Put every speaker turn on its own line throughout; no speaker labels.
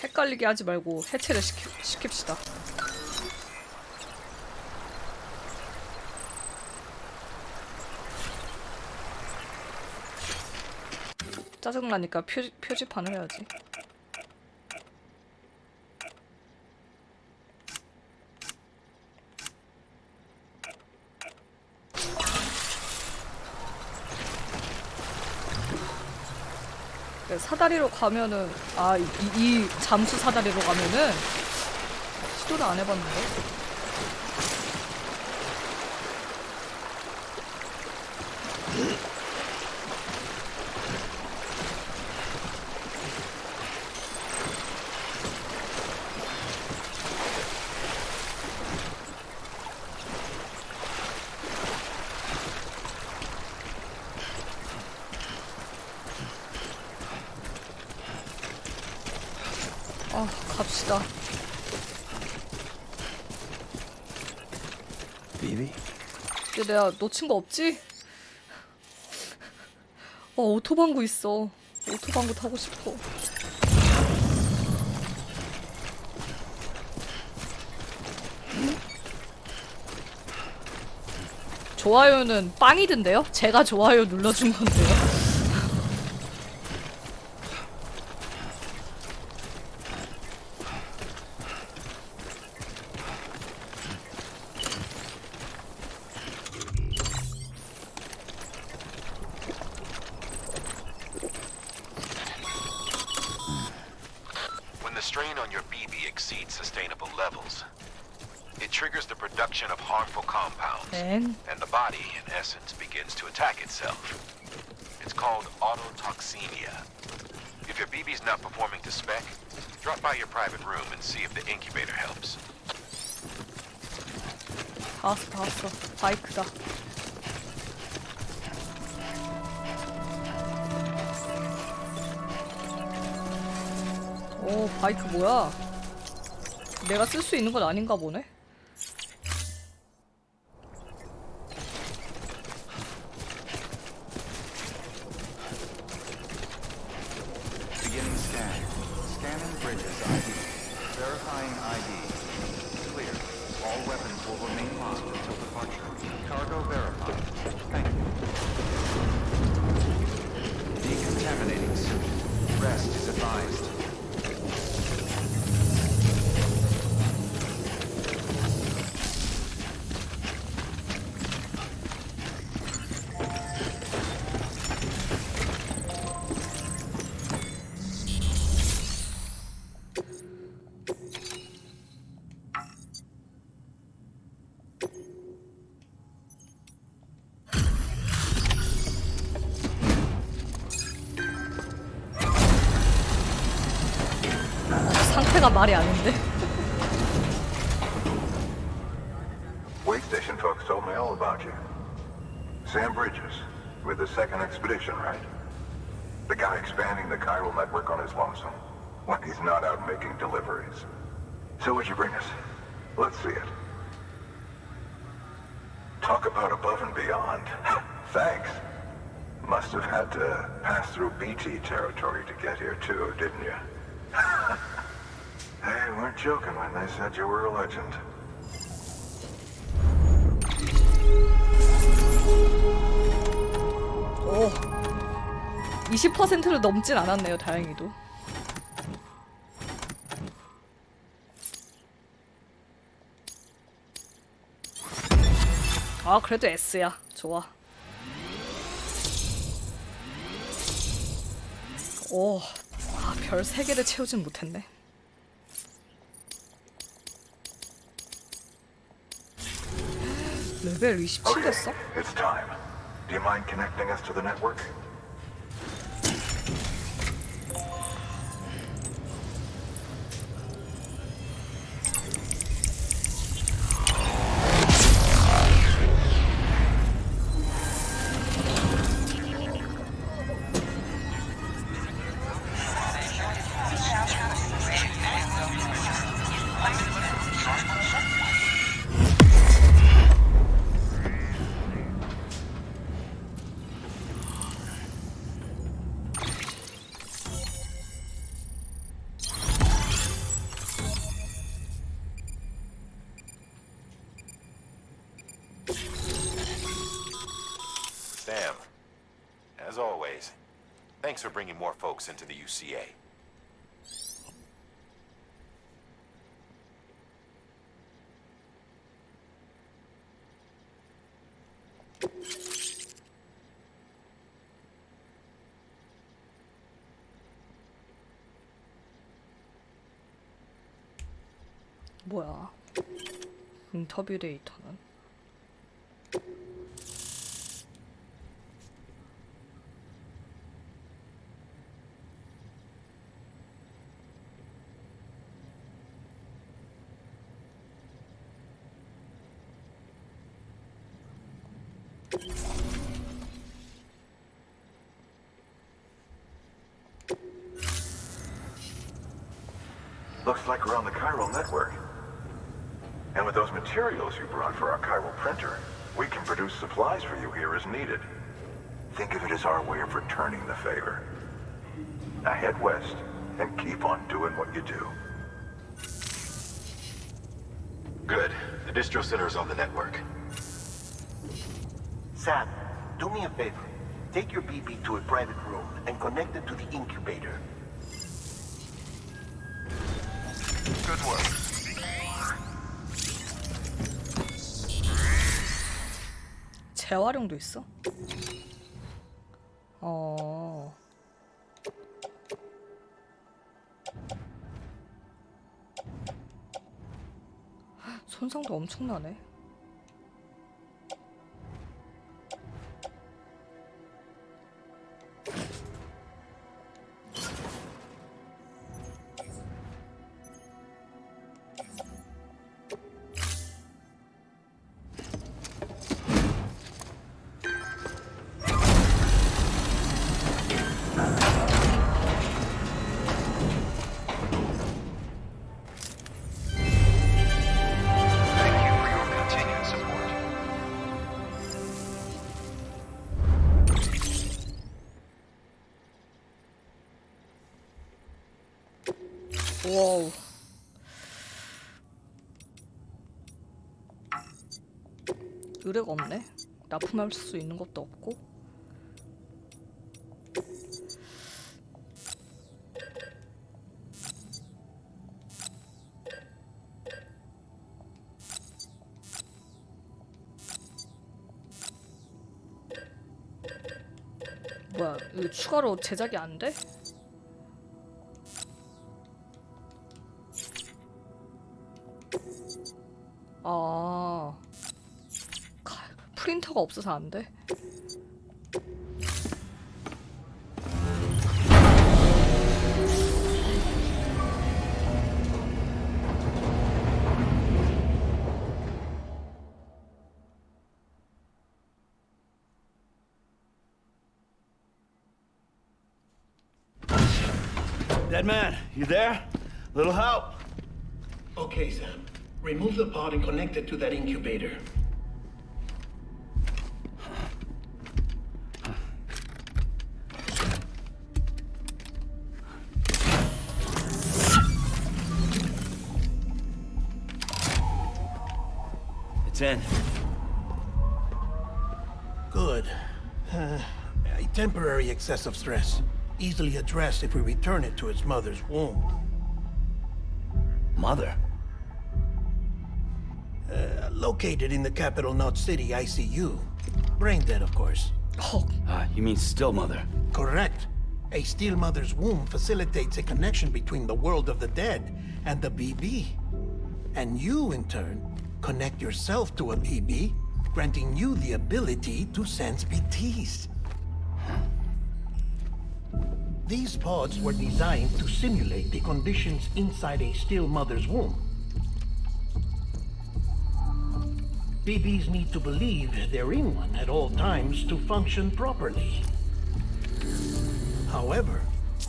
헷갈리게 하지 말고 해체를 시킵시다. 짜증나니까 표지판을 해야지. 사다리로 가면은 이 잠수 사다리로 가면은 시도를 안 해봤는데. 갑시다.
비비?
근데 내가 놓친 거 없지? 오토방구 있어. 오토방구 타고 싶어. 좋아요는 빵이던데요? 제가 좋아요 눌러준 건데요.
Strain on your BB exceeds sustainable levels. It triggers the production of harmful compounds, and the body, in essence, begins to attack itself. It's called autotoxemia. If your BB's not performing to spec, drop by your private room and see if the incubator helps.
다 왔어. 바이크다. 오, 바이크 뭐야? 내가 쓸 수 있는 건 아닌가 보네?
Beginning scan. Scanning bridges ID. Verifying ID. Clear. All weapons will remain locked until departure. Cargo verified. Thank you. Decontaminating suit. Rest is advised.
상태가 말이 아닌데.
Wait station folks told me all about you. Sam Bridges, with the second expedition, right? The guy expanding the chiral network on his lonesome, when he's not out making deliveries. So what'd you bring us? Let's see it. Talk about above and beyond. Thanks. Must have had to pass through BT territory to get here too, didn't you? They weren't joking when they said you were a legend.
오, 20%를 넘진 않았네요, 다행히도. 그래도 S야. 좋아. 오, 별 3개를 채우진 못했네. 레벨 27 됐어?
It's time. Do you mind connecting us to the network?
Thanks for bringing more folks into the UCA.
뭐야? 인터뷰 데이터는?
Looks like we're on the chiral network. And with those materials you brought for our chiral printer, we can produce supplies for you here as needed. Think of it as our way of returning the favor. Now head west and keep on doing what you do.
Good. The distro center is on the network.
Sam, do me a favor. Take your BB to a private room and connect it to the incubator.
Good work.
재활용도 있어? 손상도 엄청나네. 와우. 의뢰가 없네. 납품할 수 있는 것도 없고. 뭐야, 이거 추가로 제작이 안 돼? 아, 프린터가 없어서 안 돼?
Dead man, you there? Little help?
Okay, Sam. Remove the pod and connect it to that incubator.
It's in.
Good. A temporary excess of stress. Easily addressed if we return it to its mother's womb.
Mother?
Located in the capital Knot City ICU. Brain dead, of course.
헉,
You mean still mother?
Correct. A still mother's womb facilitates a connection between the world of the dead and the BB. And you, in turn, connect yourself to a BB, granting you the ability to sense BTs. These pods were designed to simulate the conditions inside a still mother's womb. BBs need to believe they're in one at all times to function properly. However,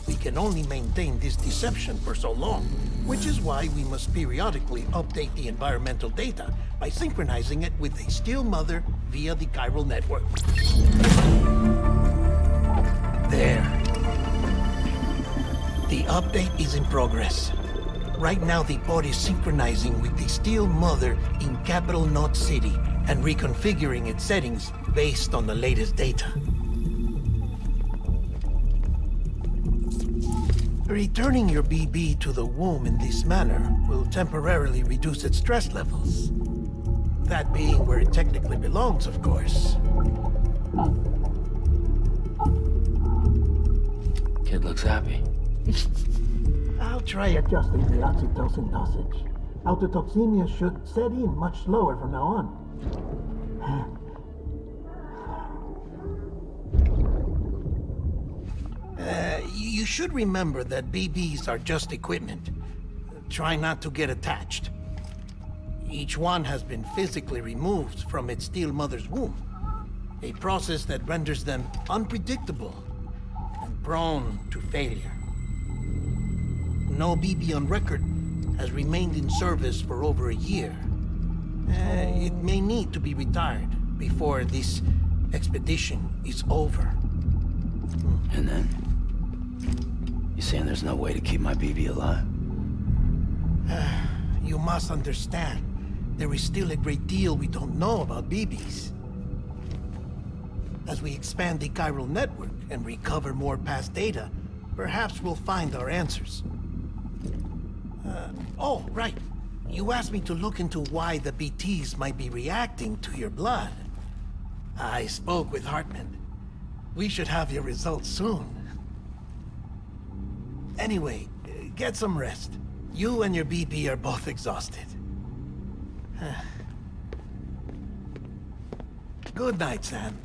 we can only maintain this deception for so long, which is why we must periodically update the environmental data by synchronizing it with a still mother via the chiral network. There. The update is in progress. Right now, the pod is synchronizing with the still mother in capital Knot City and reconfiguring its settings based on the latest data. Returning your BB to the womb in this manner will temporarily reduce its stress levels. That being where it technically belongs, of course.
Kid looks happy.
I'll try adjusting the oxytocin dosage. Autotoxemia should set in much slower from now on. You should remember that BBs are just equipment. Try not to get attached. Each one has been physically removed from its steel mother's womb, a process that renders them unpredictable and prone to failure. No BB on record has remained in service for over a year. It may need to be retired before this expedition is over.
And then? You saying there's no way to keep my BB alive?
You must understand, there is still a great deal we don't know about BBs. As we expand the chiral network and recover more past data, perhaps we'll find our answers. Oh, right. You asked me to look into why the BTs might be reacting to your blood. I spoke with Hartman. We should have your results soon. Anyway, get some rest. You and your BB are both exhausted. Good night, Sam.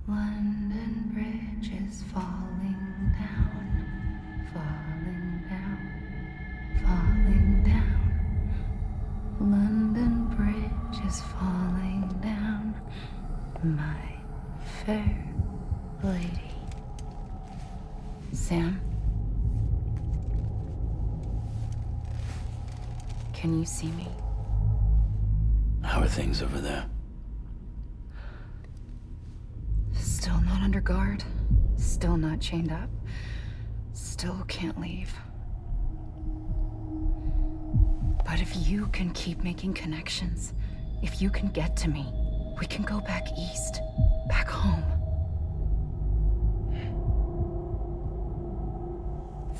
London Bridge is falling down, falling down, falling down. London Bridge is falling down, my fair lady. Sam? Can you see me?
How are things over there?
Still not under guard, still not chained up, still can't leave. But if you can keep making connections, if you can get to me, we can go back east, back home.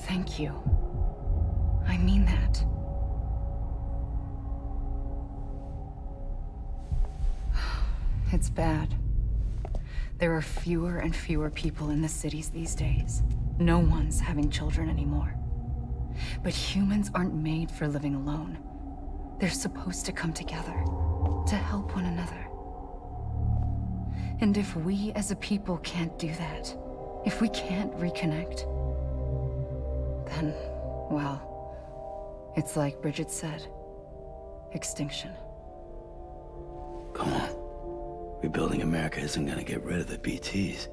Thank you. I mean that. It's bad. There are fewer and fewer people in the cities these days. No one's having children anymore. But humans aren't made for living alone. They're supposed to come together, to help one another. And if we as a people can't do that, if we can't reconnect, then, well, it's like Bridget said, extinction.
Come on. Rebuilding America isn't gonna get rid of the BTs.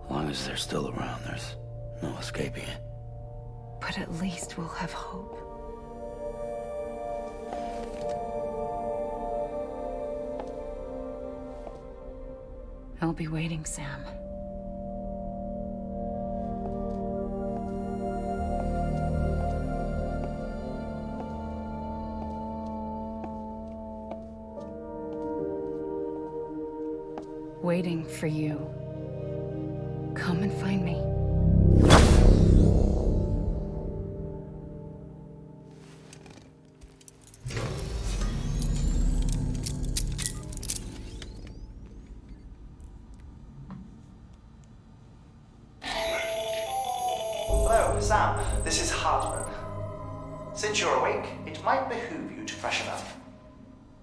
As long as they're still around, there's no escaping it.
But at least we'll have hope. I'll be waiting, Sam. Waiting for you. Come and find me.
Hello, Sam. This is Hartman. Since you're awake, it might behoove you to freshen up.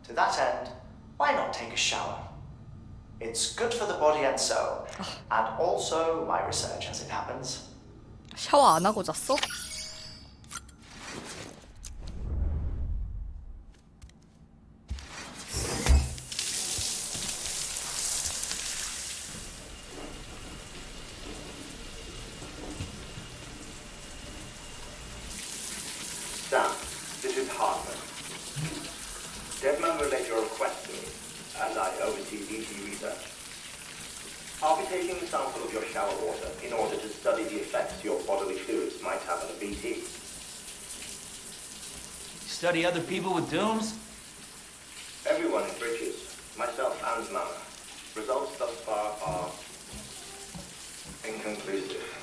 To that end, why not take a shower? It's good for the body and soul, and also my research as it happens.
샤워 안 하고 잤어?
Hartman. DevMan relayed your request to me, as I oversee BT research. I'll be taking a sample of your shower water in order to study the effects your bodily fluids might have on a BT.
Study other people with dooms?
Everyone in Bridges, myself and Mama. Results thus far are inconclusive.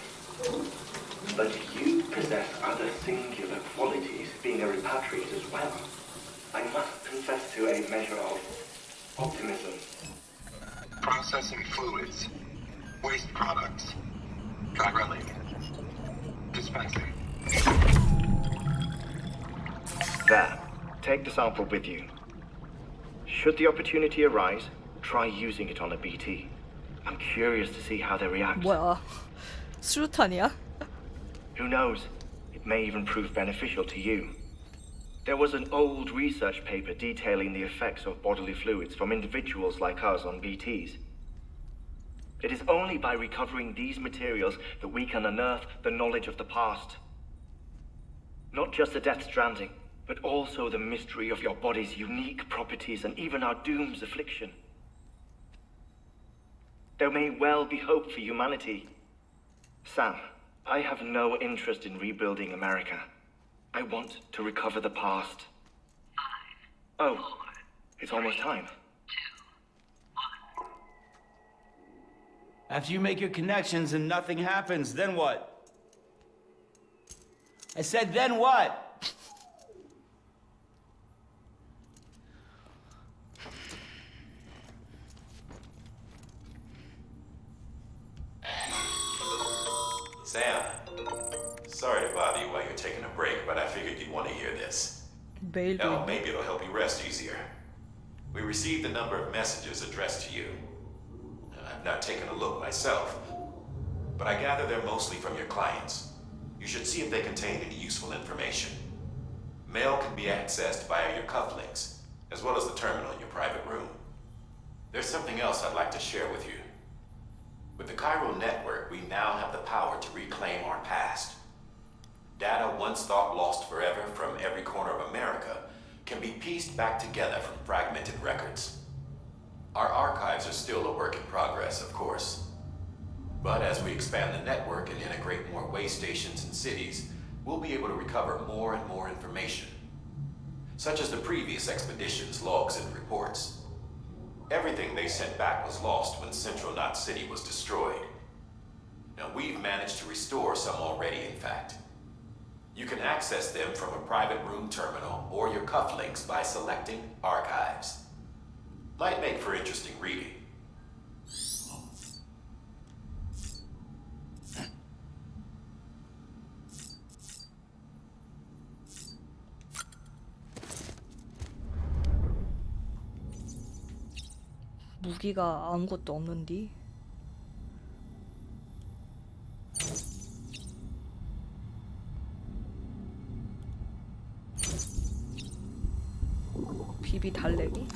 But you possess other singular qualities, being a repatriate as well. I must confess to a measure of optimism.
Processing fluids. Waste products. Drilling. Dispensing.
There. Take the sample with you. Should the opportunity arise, try using it on a BT. I'm curious to see how they react.
뭐야? 수류탄이야?
Who knows? It may even prove beneficial to you. There was an old research paper detailing the effects of bodily fluids from individuals like us on BTs. It is only by recovering these materials that we can unearth the knowledge of the past. Not just the Death Stranding, but also the mystery of your body's unique properties and even our doom's affliction. There may well be hope for humanity. Sam, I have no interest in rebuilding America. I want to recover the past. Oh, it's almost time.
After you make your connections and nothing happens, then what? I said, then what?
Sam, sorry to bother you while you're taking a break, but I figured you'd want to hear this.
메일도
Oh,
있네.
maybe it'll help you rest easier. We received a number of messages addressed to you. I've not taken a look myself, but I gather they're mostly from your clients. You should see if they contain any useful information. Mail can be accessed via your cufflinks, as well as the terminal in your private room. There's something else I'd like to share with you. With the chiral network, we now have the power to reclaim our past. Data once thought lost forever from every corner of America can be pieced back together from fragmented records. Our archives are still a work in progress, of course. But as we expand the network and integrate more way stations and cities, we'll be able to recover more and more information, such as the previous expedition's logs and reports. Everything they sent back was lost when Central Knot City was destroyed. Now, we've managed to restore some already, in fact. You can access them from a private room terminal or your cufflinks by selecting Archives. Might make for interesting reading.
무기가 아무것도 없는디. 비비 달래기?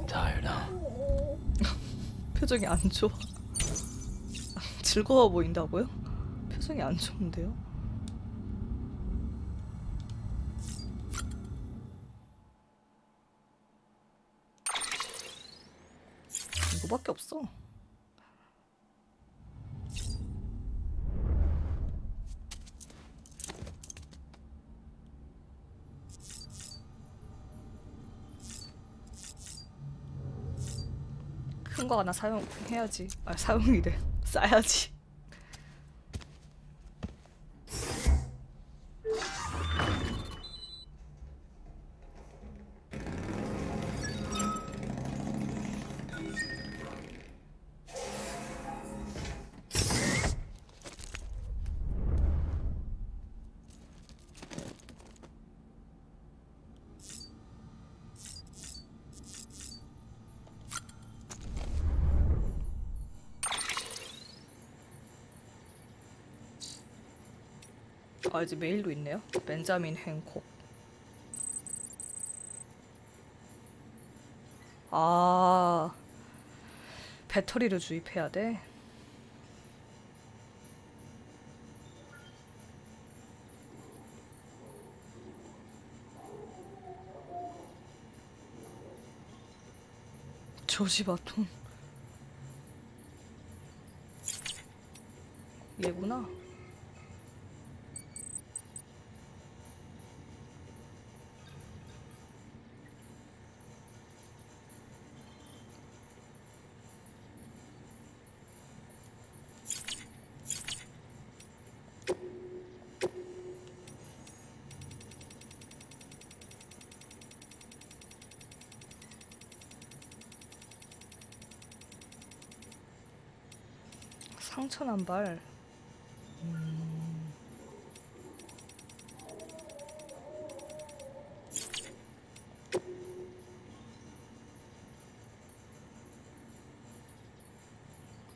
Tired, huh?
표정이 안 좋아. 즐거워 보인다고요? 표정이 안 좋은데요? 이거밖에 없어. 큰 거 하나 사용해야지. 아, 사용이래. 싸야지. 아, 이제 메일도 있네요. 벤자민 행콕. 아, 배터리를 주입해야 돼. 조지바톤. 얘구나. 상처난 발.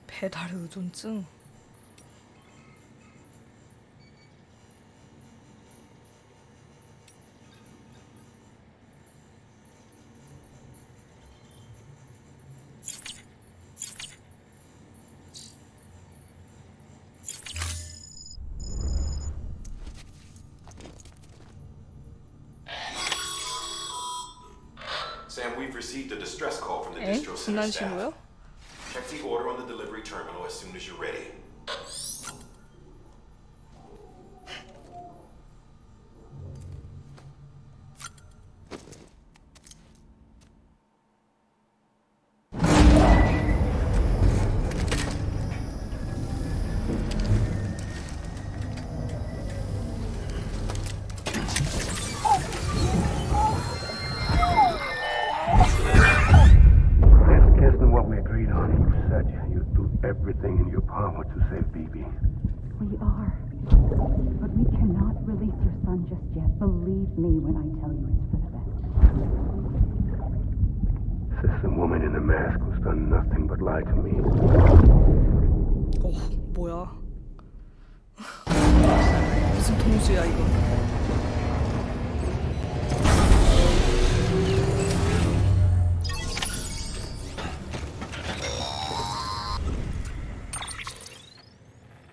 배달 의존증.
Sam, we've received a distress call from the
에?
distro center
분한
staff.
신고요?
Check the order on the delivery terminal as soon as you're ready.
Isn't what we agreed on. You said you'd do everything in your power to save BB.
We are. But we cannot release your son just yet. Believe me when I tell you it's for the best.
Says the woman in the mask who's done nothing but lie to me.
뭐야? 무슨 동수야 이거?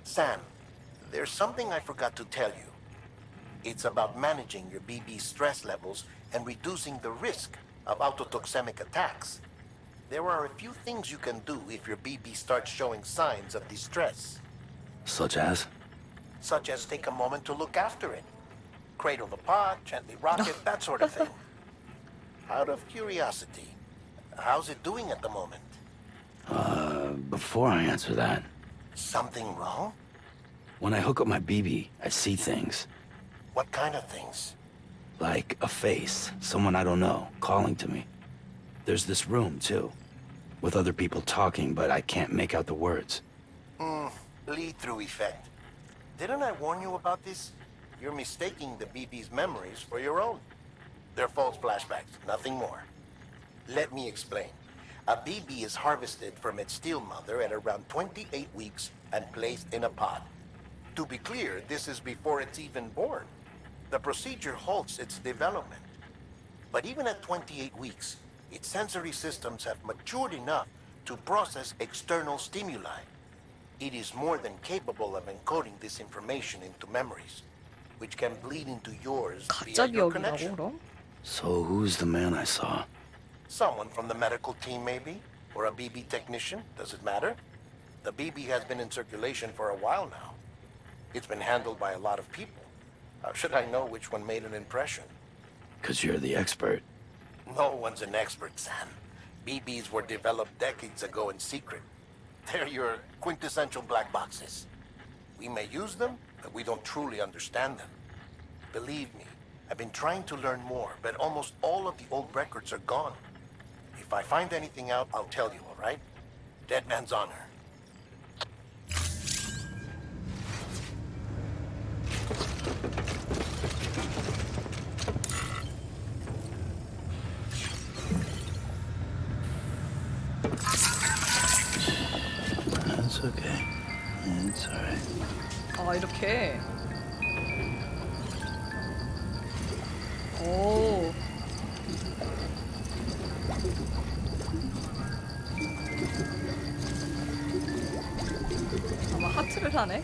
Sam, there's something I forgot to tell you. It's about managing your BB stress levels and reducing the risk of autotoxemic attacks. There are a few things you can do if your BB starts showing signs of distress.
Such as?
Such as take a moment to look after it. Cradle the pot, gently rock it, that sort of thing. Out of curiosity, how's it doing at the moment?
Before I answer that,
Something wrong?
when I hook up my BB, I see things.
What kind of things?
Like a face, someone I don't know, calling to me. There's this room, too, with other people talking, but I can't make out the words.
Lead-through effect. Didn't I warn you about this? You're mistaking the BB's memories for your own. They're false flashbacks, nothing more. Let me explain. A BB is harvested from its steel mother at around 28 weeks and placed in a pod. To be clear, this is before it's even born. The procedure halts its development. But even at 28 weeks, its sensory systems have matured enough to process external stimuli. It is more than capable of encoding this information into memories, which can bleed into yours via
가짜
your
기억이라고
connection.
그럼?
So who's the man I saw?
Someone from the medical team, maybe? Or a BB technician? Does it matter? The BB has been in circulation for a while now. It's been handled by a lot of people. How should I know which one made an impression?
'Cause you're the expert.
No one's an expert, Sam. BBs were developed decades ago in secret. They're your quintessential black boxes. We may use them, but we don't truly understand them. Believe me, I've been trying to learn more, but almost all of the old records are gone. If I find anything out, I'll tell you, all right? Dead man's honor.
That's okay. It's alright.
아 이렇게. 오. 아마 하트를 하네.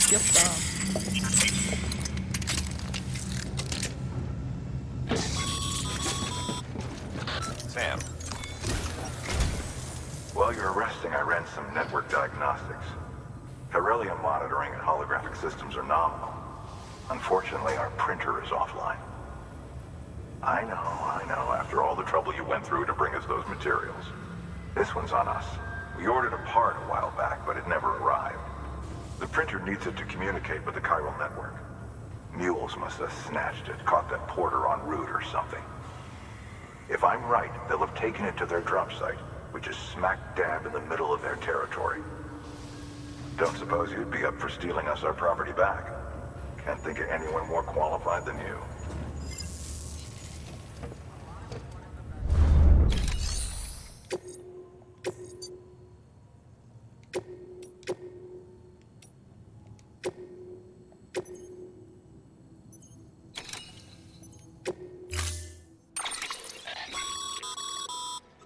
귀엽다.
Sam,
While you're resting, I ran some network diagnostics. Beryllium monitoring and holographic systems are nominal. Unfortunately, our printer is offline. I know, after all the trouble you went through to bring us those materials. This one's on us. We ordered a part a while back, but it never arrived. The printer needs it to communicate with the chiral network. Mules must have snatched it, caught that porter en route or something. If I'm right, they'll have taken it to their drop site, which is smack dab in the middle of their territory. Don't suppose you'd be up for stealing us our property back? Can't think of anyone more qualified than you.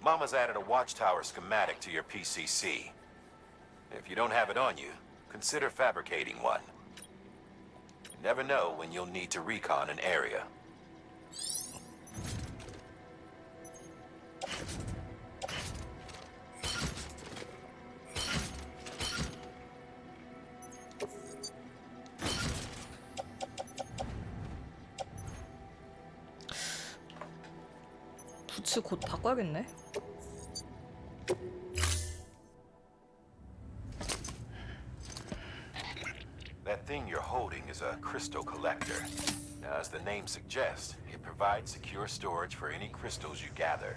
Mama's added a watchtower schematic to your PCC. If you don't have it on you, consider fabricating one. You never know when you'll need to recon an area.
부츠 곧 바꿔야겠네.
That thing you're holding is a crystal collector. Now, as the name suggests, it provides secure storage for any crystals you gather.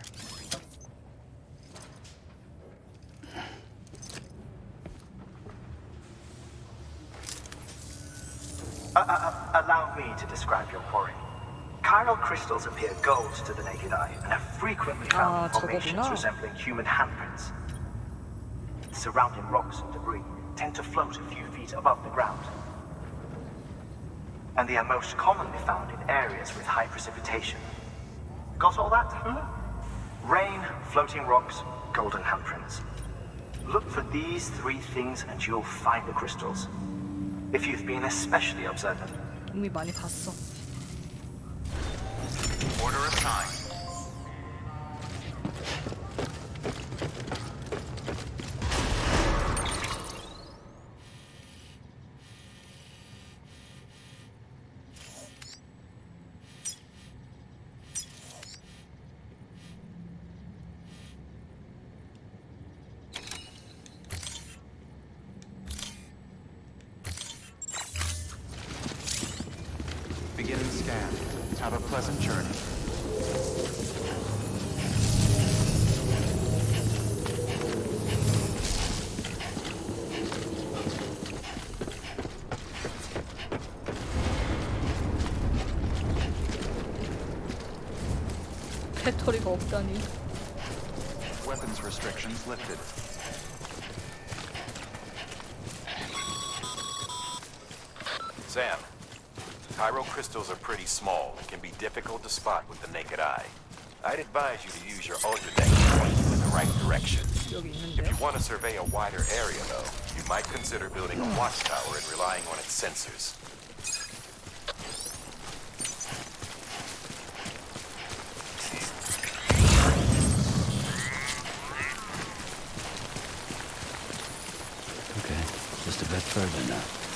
Allow me to describe your quarry. Chiral crystals appear gold to the naked eye and have frequently found in formations
저거구나.
resembling human handprints. Surrounding rocks and debris tend to float a few feet above the ground. And they are most commonly found in areas with high precipitation. Got all that? Rain, floating rocks, golden handprints. Look for these three things and you'll find the crystals. If you've been especially observant.
이미 많이 봤어.
Order assigned. Begin scan. Have a pleasant journey.
배터리가 없다니.
Weapons restrictions lifted.
Sam, chiral crystals are pretty small and can be difficult to spot with the naked eye. I'd advise you to use your ultra-deck to point you in the right direction.
여기
If
있는데요.
you want to survey a wider area, though, you might consider building a watchtower and relying on its sensors.
Okay, just a bit further now.